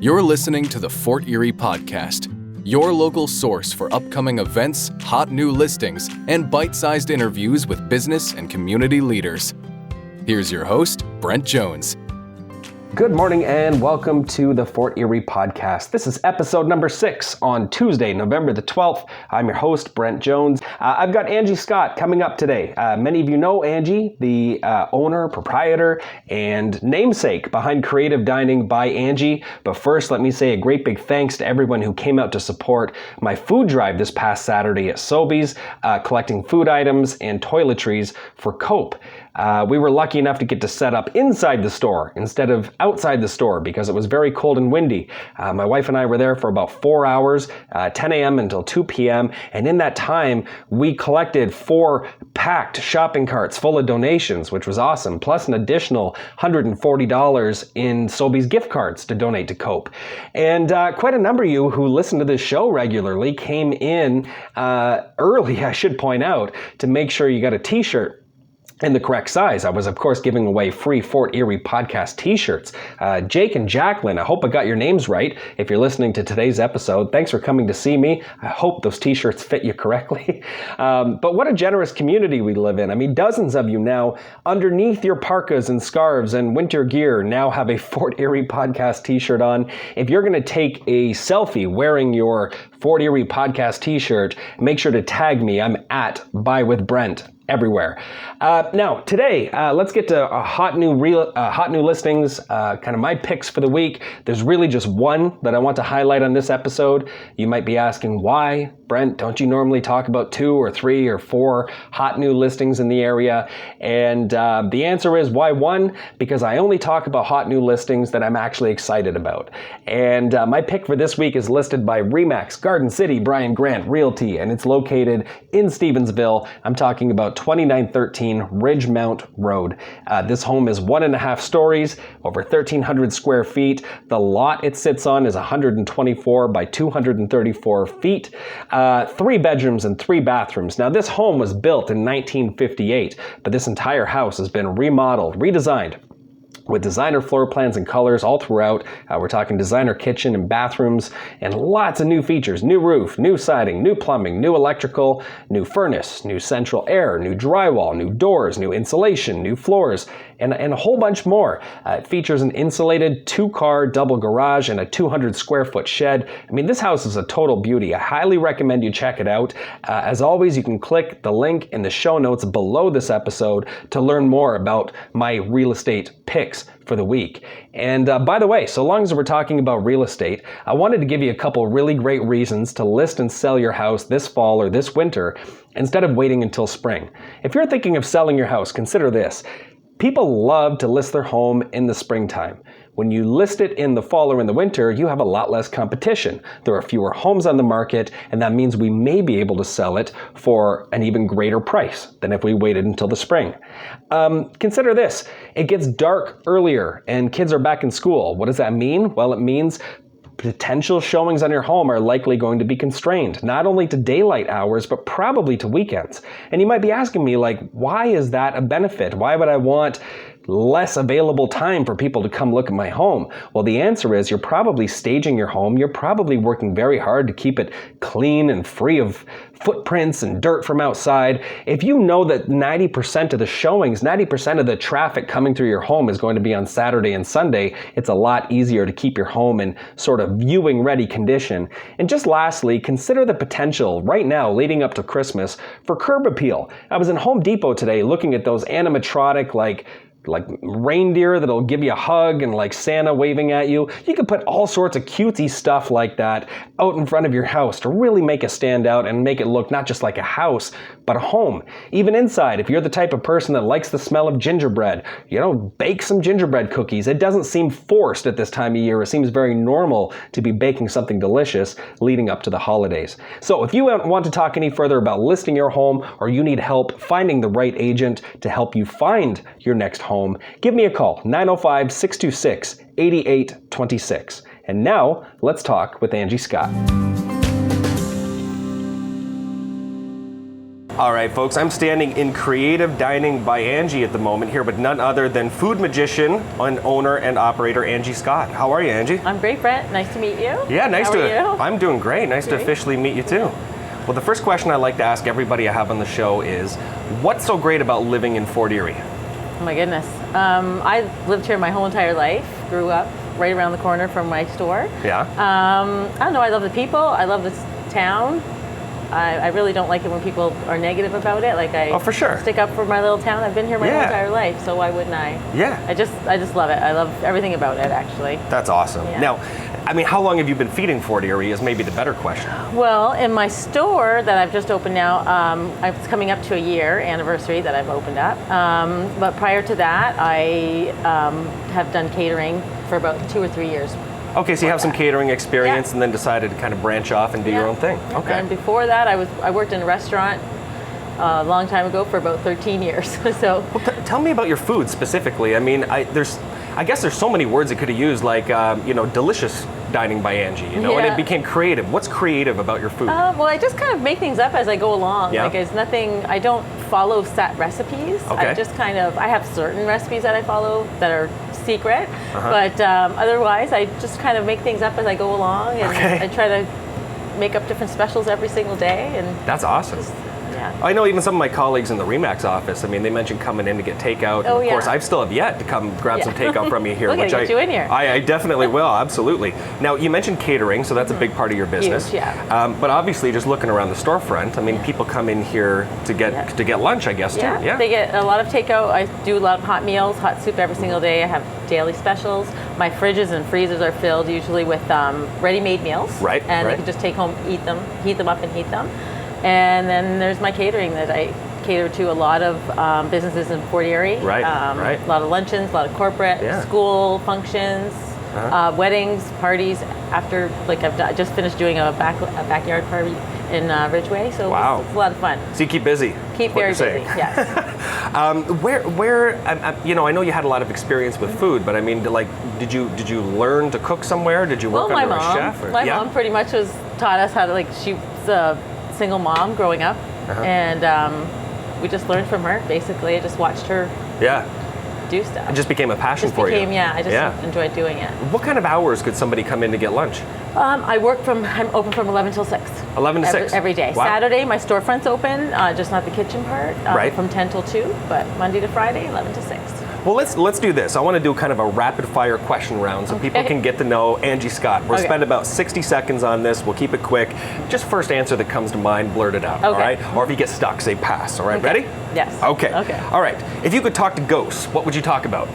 You're listening to the Fort Erie Podcast, your local source for upcoming events, hot new listings, and bite-sized interviews with business and community leaders. Here's your host, Brent Jones. Good morning and welcome to the Fort Erie Podcast. This is episode number 6 on Tuesday, November the 12th. I'm your host, Brent Jones. I've got Angie Scott coming up today. Many of you know Angie, the owner, proprietor, and namesake behind Creative Dining by Angie. But first, let me say a great big thanks to everyone who came out to support my food drive this past Saturday at Sobeys, collecting food items and toiletries for Cope. We were lucky enough to get to set up inside the store instead of outside the store because it was very cold and windy. My wife and I were there for about 4 hours, 10 a.m. until 2 p.m. And in that time, we collected 4 packed shopping carts full of donations, which was awesome, plus an additional $140 in Sobeys gift cards to donate to Cope. And quite a number of you who listen to this show regularly came in early, I should point out, to make sure you got a t-shirt in the correct size. I was, of course, giving away free Fort Erie Podcast t-shirts. Jake and Jacqueline, I hope I got your names right. If you're listening to today's episode, thanks for coming to see me. I hope those t-shirts fit you correctly. But what a generous community we live in. I mean, dozens of you now, underneath your parkas and scarves and winter gear, now have a Fort Erie Podcast t-shirt on. If you're going to take a selfie wearing your Fort Erie Podcast t-shirt, make sure to tag me. I'm at Buy with Brent everywhere. Now, today, let's get to hot new listings, kind of my picks for the week. There's really just one that I want to highlight on this episode. You might be asking, why, Brent, don't you normally talk about 2 or 3 or 4 hot new listings in the area? And the answer is, why 1? Because I only talk about hot new listings that I'm actually excited about. And my pick for this week is listed by Remax Garden City Brian Grant Realty, and it's located in Stevensville. I'm talking about 2913 Ridgemount Road. This home is 1.5 stories, over 1,300 square feet. The lot it sits on is 124 by 234 feet. 3 bedrooms and 3 bathrooms. Now, this home was built in 1958, but this entire house has been remodeled, redesigned, with designer floor plans and colors all throughout. We're talking designer kitchen and bathrooms and lots of new features, new roof, new siding, new plumbing, new electrical, new furnace, new central air, new drywall, new doors, new insulation, new floors, and a whole bunch more. It features an insulated 2-car double garage and a 200 square foot shed. I mean, this house is a total beauty. I highly recommend you check it out. As always, you can click the link in the show notes below this episode to learn more about my real estate picks for the week. And by the way, so long as we're talking about real estate, I wanted to give you a couple really great reasons to list and sell your house this fall or this winter instead of waiting until spring. If you're thinking of selling your house, consider this. People love to list their home in the springtime. When you list it in the fall or in the winter, you have a lot less competition. There are fewer homes on the market, and that means we may be able to sell it for an even greater price than if we waited until the spring. Consider this. It gets dark earlier and kids are back in school. What does that mean? Well, it means potential showings on your home are likely going to be constrained, not only to daylight hours, but probably to weekends. And you might be asking me, like, why is that a benefit? Why would I want less available time for people to come look at my home? Well, the answer is you're probably staging your home. You're probably working very hard to keep it clean and free of footprints and dirt from outside. If you know that 90% of the showings, 90% of the traffic coming through your home is going to be on Saturday and Sunday, it's a lot easier to keep your home in sort of viewing ready condition. And just lastly, consider the potential right now leading up to Christmas for curb appeal. I was in Home Depot today looking at those animatronic like reindeer that'll give you a hug and like Santa waving at you. You could put all sorts of cutesy stuff like that out in front of your house to really make it stand out and make it look not just like a house, but a home. Even inside, if you're the type of person that likes the smell of gingerbread, bake some gingerbread cookies. It doesn't seem forced at this time of year. It seems very normal to be baking something delicious leading up to the holidays. So if you want to talk any further about listing your home or you need help finding the right agent to help you find your next home, give me a call, 905-626-8826. And now, let's talk with Angie Scott. All right, folks, I'm standing in Creative Dining by Angie at the moment here with none other than food magician and owner and operator Angie Scott. How are you, Angie? I'm great, Brent. Nice to meet you. Yeah, nice How to. are you? I'm doing great. Nice to officially meet you too. Well, the first question I like to ask everybody I have on the show is, what's so great about living in Fort Erie? Oh my goodness. I lived here my whole entire life. Grew up right around the corner from my store. Yeah. I don't know. I love the people. I love this town. I really don't like it when people are negative about it. Like I for sure. stick up for my little town. I've been here my whole entire life, so why wouldn't I? Yeah. I just love it. I love everything about it, actually. That's awesome. Yeah. Now, I mean, how long have you been feeding Fort Erie is maybe the better question. Well, in my store that I've just opened now, it's coming up to a year anniversary that I've opened up. But prior to that, I have done catering for about 2 or 3 years. Okay, so you have some catering experience and then decided to kind of branch off and do your own thing. Okay. And before that, I worked in a restaurant a long time ago for about 13 years. So, Well, tell me about your food specifically. I mean, I guess there's so many words it could have used, like delicious dining by Angie. And it became creative. What's creative about your food? well, I just kind of make things up as I go along. Yeah. Like it's nothing. I don't follow set recipes. Okay. I have certain recipes that I follow that are secret, but otherwise I just kind of make things up as I go along, and I try to make up different specials every single day. And that's awesome. I know even some of my colleagues in the Remax office, I mean, they mentioned coming in to get takeout. And of course, I still have yet to come grab some takeout from you here. We're gonna get you in here. I definitely will, absolutely. Now, you mentioned catering, so that's a big part of your business. Huge, yeah. But obviously, just looking around the storefront, I mean, people come in here to get lunch, I guess, too. Yeah, they get a lot of takeout. I do a lot of hot meals, hot soup every single day. I have daily specials. My fridges and freezers are filled usually with ready-made meals. Right, And you can just take home, heat them up and heat them. And then there's my catering that I cater to a lot of businesses in Fort Erie. Right. A lot of luncheons, a lot of corporate, school functions, weddings, parties. After, I just finished doing a backyard party in Ridgeway, so it's a lot of fun. So you keep busy. Keep very busy, yes. I know you had a lot of experience with food, but I mean, did you learn to cook somewhere? Did you work under a chef? My mom pretty much taught us how to, she was a single mom growing up, and we just learned from her, basically. I just watched her do stuff. It just became a passion for you. I just enjoyed doing it. What kind of hours could somebody come in to get lunch? I'm open from 11 till 6. 11 to 6? Every day. Wow. Saturday, my storefront's open, just not the kitchen part, from 10 till 2, but Monday to Friday, 11 to 6. Well, let's do this. I want to do kind of a rapid fire question round so people can get to know Angie Scott. We'll spend about 60 seconds on this. We'll keep it quick. Just first answer that comes to mind, blurt it out, all right? Or if you get stuck, say pass, all right? Ready? Yes. Okay. All right. If you could talk to ghosts, what would you talk about?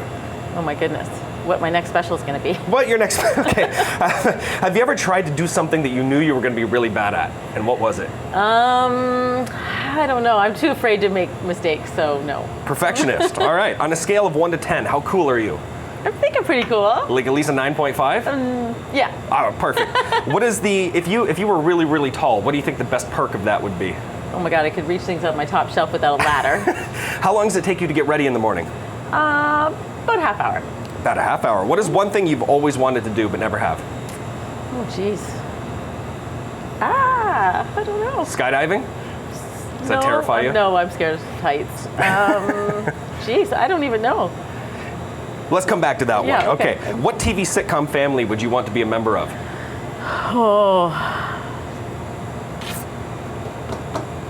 Oh my goodness. What my next special is going to be. What your next? Okay. Have you ever tried to do something that you knew you were going to be really bad at, and what was it? I don't know. I'm too afraid to make mistakes, so no. Perfectionist. All right. On a scale of 1 to 10, how cool are you? I think I'm pretty cool. Like at least a 9.5? Yeah. Oh, perfect. What is if you were really, really tall, what do you think the best perk of that would be? Oh my God, I could reach things on my top shelf without a ladder. How long does it take you to get ready in the morning? About a half hour. About a half hour. What is one thing you've always wanted to do but never have? Oh, jeez. I don't know. Skydiving? Does that terrify you? No, I'm scared of heights. Jeez, I don't even know. Let's come back to that one. Okay. What TV sitcom family would you want to be a member of? Oh.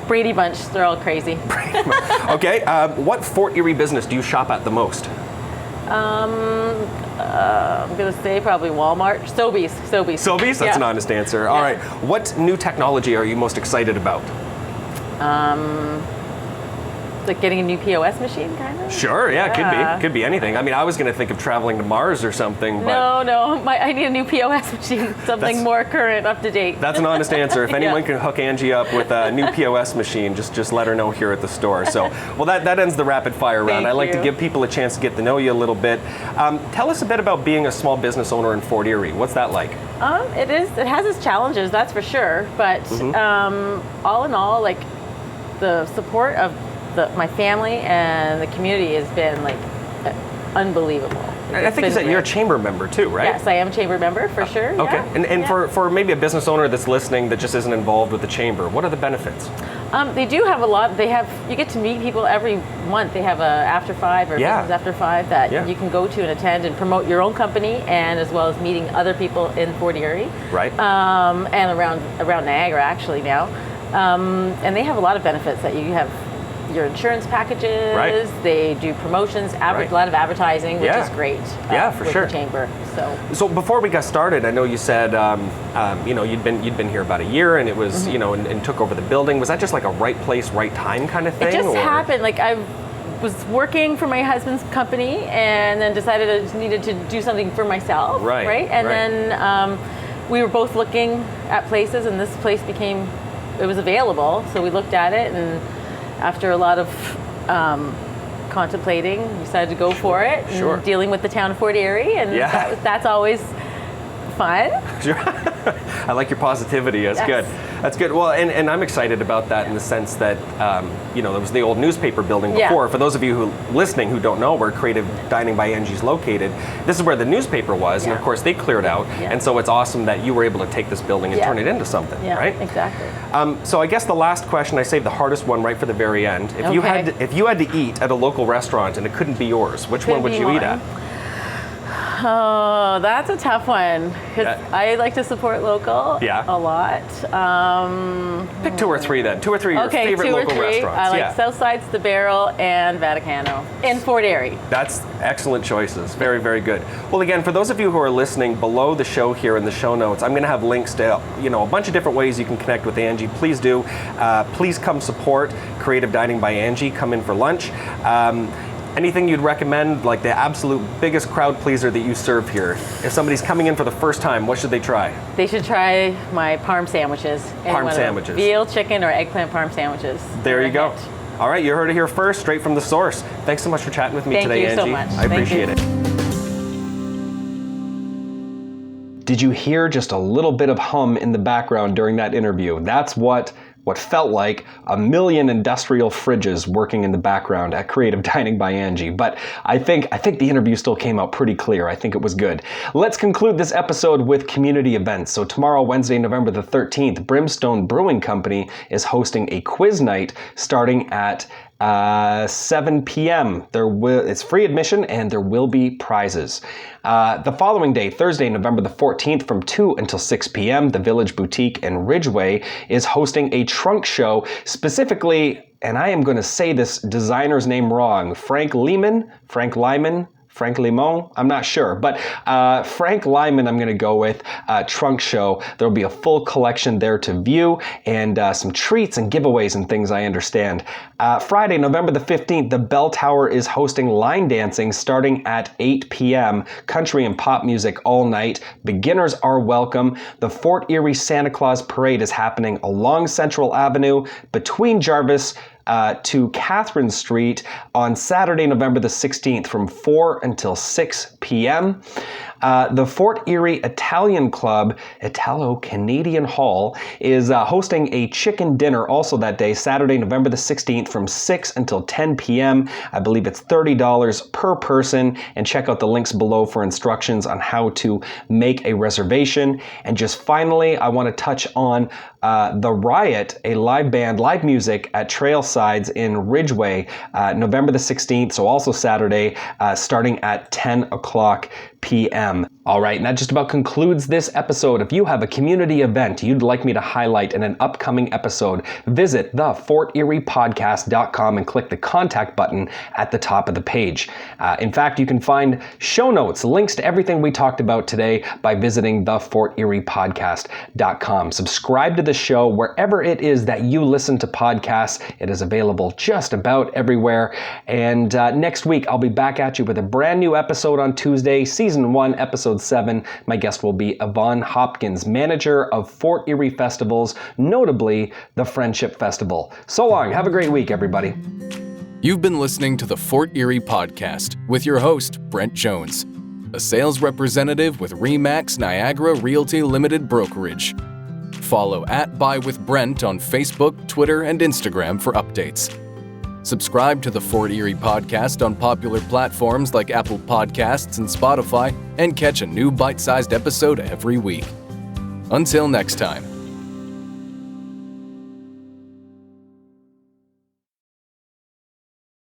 Brady Bunch. They're all crazy. Okay. What Fort Erie business do you shop at the most? I'm going to say probably Walmart. Sobeys. Sobeys? That's an honest answer. All right. What new technology are you most excited about? Like getting a new POS machine, kind of? Sure, yeah. Could be anything. I mean, I was going to think of traveling to Mars or something, but... No, I need a new POS machine, something more current, up to date. That's an honest answer. If anyone can hook Angie up with a new POS machine, just let her know here at the store. So, well, that ends the rapid fire round. I like to give people a chance to get to know you a little bit. Tell us a bit about being a small business owner in Fort Erie. What's that like? It has its challenges, that's for sure. But all in all, like the support of my family and the community has been like unbelievable. I think you're a chamber member too, right? Yes, I am a chamber member for sure. Okay, and for maybe a business owner that's listening that just isn't involved with the chamber, what are the benefits? They do have a lot. You get to meet people every month. They have a after 5 or business after 5 that you can go to and attend and promote your own company, and as well as meeting other people in Fort Erie. Right. And around Niagara actually now. And they have a lot of benefits that you have. Your insurance packages. Right. They do promotions, a lot of advertising, which is great. For with sure. The chamber. So before we got started, I know you said you'd been here about a year, and it was and took over the building. Was that just like a right place, right time kind of thing? It just happened. Like I was working for my husband's company, and then decided I just needed to do something for myself. Right. And then we were both looking at places, and this place it was available. So we looked at it, and after a lot of contemplating, we decided to go for it. And dealing with the town of Fort Erie, and that's always fun. I like your positivity. That's good. That's good. Well, and I'm excited about that in the sense that there was the old newspaper building before. For those of you listening who don't know where Creative Dining by Angie is located, this is where the newspaper was, and of course they cleared out. And so it's awesome that you were able to take this building and turn it into something, right? Exactly. So I guess the last question, I saved the hardest one right for the very end. If you had to eat at a local restaurant and it couldn't be yours, which one would you eat at? Oh, that's a tough one, because I like to support local a lot. Pick 2 or 3 then. 2 or 3 of your favorite local restaurants. I like Southside's The Barrel and Vaticano in Fort Erie. That's excellent choices. Very, very good. Well, again, for those of you who are listening, below the show here in the show notes, I'm going to have links to a bunch of different ways you can connect with Angie. Please do. Please come support Creative Dining by Angie. Come in for lunch. Anything you'd recommend, like the absolute biggest crowd pleaser that you serve here? If somebody's coming in for the first time, what should they try? They should try my parm sandwiches. Parm sandwiches. Veal, chicken, or eggplant parm sandwiches. There you go. All right, you heard it here first, straight from the source. Thanks so much for chatting with me today, Angie. Thank you so much. I appreciate it. Did you hear just a little bit of hum in the background during that interview? That's what felt like a million industrial fridges working in the background at Creative Dining by Angie. But I think the interview still came out pretty clear. I think it was good. Let's conclude this episode with community events. So tomorrow, Wednesday, November the 13th, Brimstone Brewing Company is hosting a quiz night starting at 7 p.m. It's free admission, and there will be prizes. The following day, Thursday, November the 14th, from 2 until 6 p.m., the Village Boutique in Ridgeway is hosting a trunk show, specifically, and I am going to say this designer's name wrong, Frank Limon, I'm not sure, but Frank Lyman I'm going to go with, trunk show. There'll be a full collection there to view, and some treats and giveaways and things, I understand. Friday, November the 15th, the Bell Tower is hosting line dancing starting at 8 p.m. Country and pop music all night. Beginners are welcome. The Fort Erie Santa Claus Parade is happening along Central Avenue between Jarvis to Catherine Street on Saturday, November the 16th from 4 until 6 p.m. The Fort Erie Italian Club, Italo-Canadian Hall, is hosting a chicken dinner also that day, Saturday, November the 16th from 6 until 10 p.m. I believe it's $30 per person, and check out the links below for instructions on how to make a reservation. And just finally, I want to touch on The Riot, a live band, live music at Trailsides in Ridgeway, November the 16th, so also Saturday, starting at 10 o'clock p.m. All right, and that just about concludes this episode. If you have a community event you'd like me to highlight in an upcoming episode, visit theforteriepodcast.com and click the contact button at the top of the page. In fact, you can find show notes, links to everything we talked about today by visiting theforteriepodcast.com. Subscribe to the show wherever it is that you listen to podcasts. It is available just about everywhere. And next week, I'll be back at you with a brand new episode on Tuesday, Season 1, Episode 7. My guest will be Yvonne Hopkins, manager of Fort Erie festivals, notably the Friendship Festival. So long. Have a great week, everybody. You've been listening to the Fort Erie Podcast with your host, Brent Jones, a sales representative with RE/MAX Niagara Realty Limited Brokerage. Follow @BuyWithBrent on Facebook, Twitter, and Instagram for updates. Subscribe to the Fort Erie Podcast on popular platforms like Apple Podcasts and Spotify, and catch a new bite-sized episode every week. Until next time.